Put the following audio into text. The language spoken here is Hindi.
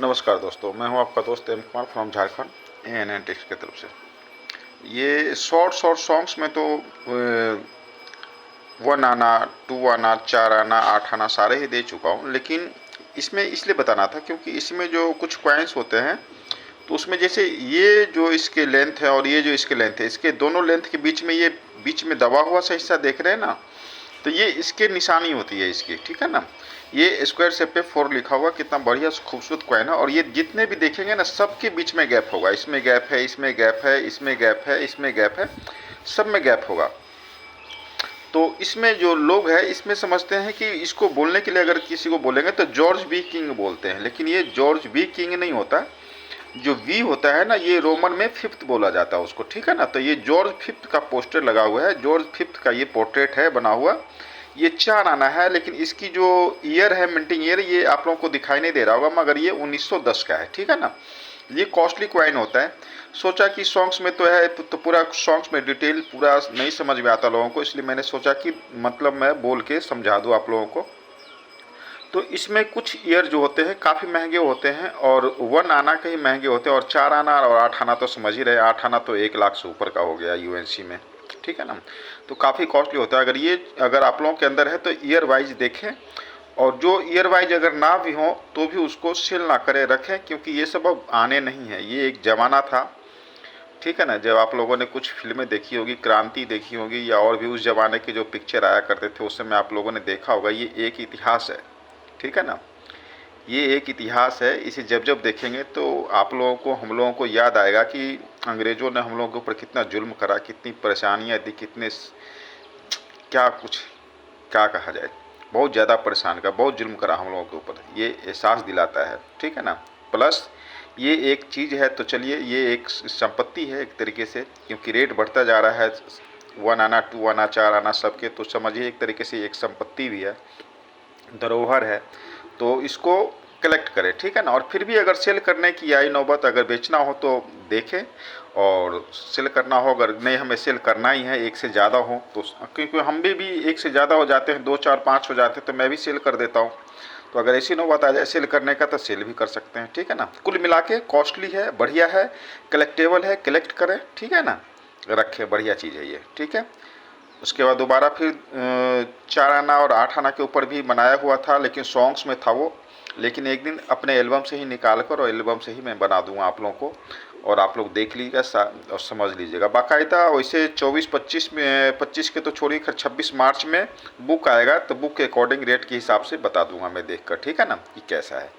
नमस्कार दोस्तों, मैं हूं आपका दोस्त M Kumar from Jharkhand ANN techs की तरफ से। ये शॉर्ट शॉर्ट सॉन्ग्स में तो 1 आना, 2 आना, 4 आना, 8 आना सारे ही दे चुका हूं, लेकिन इसमें इसलिए बताना था क्योंकि इसमें जो कुछ कॉइन्स होते हैं तो उसमें जैसे ये जो इसके लेंथ है और ये जो इसके लेंथ है, इसके दोनों लेंथ के बीच में ये बीच में दबा हुआ सा हिस्सा देख रहे हैं ना, तो ये इसके निशानी होती है इसकी, ठीक है ना। ये स्क्वायर शेप पे 4 लिखा हुआ, कितना बढ़िया खूबसूरत कॉइन है। और ये जितने भी देखेंगे ना, सबके बीच में गैप होगा। इसमें गैप है, इसमें गैप है, इसमें गैप है, इसमें गैप है, सब में गैप होगा। तो इसमें जो लोग हैं इसमें समझते हैं कि इसको बोलने के लिए अगर किसी को बोलेंगे तो जॉर्ज बी किंग बोलते हैं, लेकिन ये जॉर्ज बी किंग नहीं होता। जो वी होता है ना, ये रोमन में फिफ्थ बोला जाता है उसको, ठीक है ना। तो ये जॉर्ज फिफ्थ का पोस्टर लगा हुआ है, जॉर्ज फिफ्थ का ये पोर्ट्रेट है बना हुआ। ये 4 आना है, लेकिन इसकी जो ईयर है, मिंटिंग ईयर, ये आप लोगों को दिखाई नहीं दे रहा होगा, मगर ये 1910 का है, ठीक है ना। ये कॉस्टली क्वाइन होता है। सोचा कि सॉन्ग्स में तो है, तो पूरा सॉन्ग्स में डिटेल पूरा नहीं समझ में आता लोगों को, इसलिए मैंने सोचा कि मतलब मैं बोल के समझा दूँ आप लोगों को। तो इसमें कुछ ईयर जो होते हैं काफ़ी महंगे होते हैं, और 1 आना के ही महंगे होते हैं, और 4 आना और 8 आना तो समझ ही रहे। 8 आना तो 1 लाख से ऊपर का हो गया यूएनसी में, ठीक है ना। तो काफ़ी कॉस्टली होता है। अगर आप लोगों के अंदर है तो ईयर वाइज देखें, और जो ईयर वाइज अगर ना भी हो तो भी उसको सेल ना करें, रखें, क्योंकि ये सब अब आने नहीं है। ये एक ज़माना था, ठीक है ना, जब आप लोगों ने कुछ फिल्में देखी होगी, क्रांति देखी होगी, या और भी उस ज़माने के जो पिक्चर आया करते थे उस समय आप लोगों ने देखा होगा। ये एक इतिहास है, ठीक है ना। ये एक इतिहास है। इसे जब जब देखेंगे तो आप लोगों को, हम लोगों को याद आएगा कि अंग्रेज़ों ने हम लोगों के ऊपर कितना जुल्म करा, कितनी परेशानियां दी, कितने क्या कुछ क्या कहा जाए, बहुत ज़्यादा परेशान का, बहुत जुल्म करा हम लोगों के ऊपर। ये एहसास दिलाता है, ठीक है ना। प्लस ये एक चीज़ है, तो चलिए, ये एक संपत्ति है एक तरीके से, क्योंकि रेट बढ़ता जा रहा है। 1 आना, 2 आना, 4 आना सबके, तो समझिए एक तरीके से एक संपत्ति भी है, धरोहर है। तो इसको कलेक्ट करें, ठीक है ना। और फिर भी अगर सेल करने की आई नौबत, अगर बेचना हो तो देखें, और सेल करना हो, अगर नहीं हमें सेल करना ही है, एक से ज़्यादा हो तो, क्योंकि हम भी एक से ज़्यादा हो जाते हैं, 2, 4, 5 हो जाते हैं, तो मैं भी सेल कर देता हूँ। तो अगर ऐसी नौबत आ जाए सेल करने का, तो सेल भी कर सकते हैं, ठीक है ना। कुल मिला के कॉस्टली है, बढ़िया है, कलेक्टेबल है, कलेक्ट करें, ठीक है ना, रखें, बढ़िया चीज़ है ये, ठीक है। उसके बाद दोबारा फिर 4 आना और 8 आना के ऊपर भी बनाया हुआ था, लेकिन सॉन्ग्स में था वो। लेकिन एक दिन अपने एल्बम से ही निकाल कर, और एल्बम से ही मैं बना दूंगा आप लोगों को, और आप लोग देख लीजिएगा और समझ लीजिएगा बाकायदा। वैसे 24-25 में, 25 के तो छोड़िए, खैर 26 मार्च में बुक आएगा, तो बुक के अकॉर्डिंग रेट के हिसाब से बता दूंगा मैं देख कर, ठीक है ना, कि कैसा है।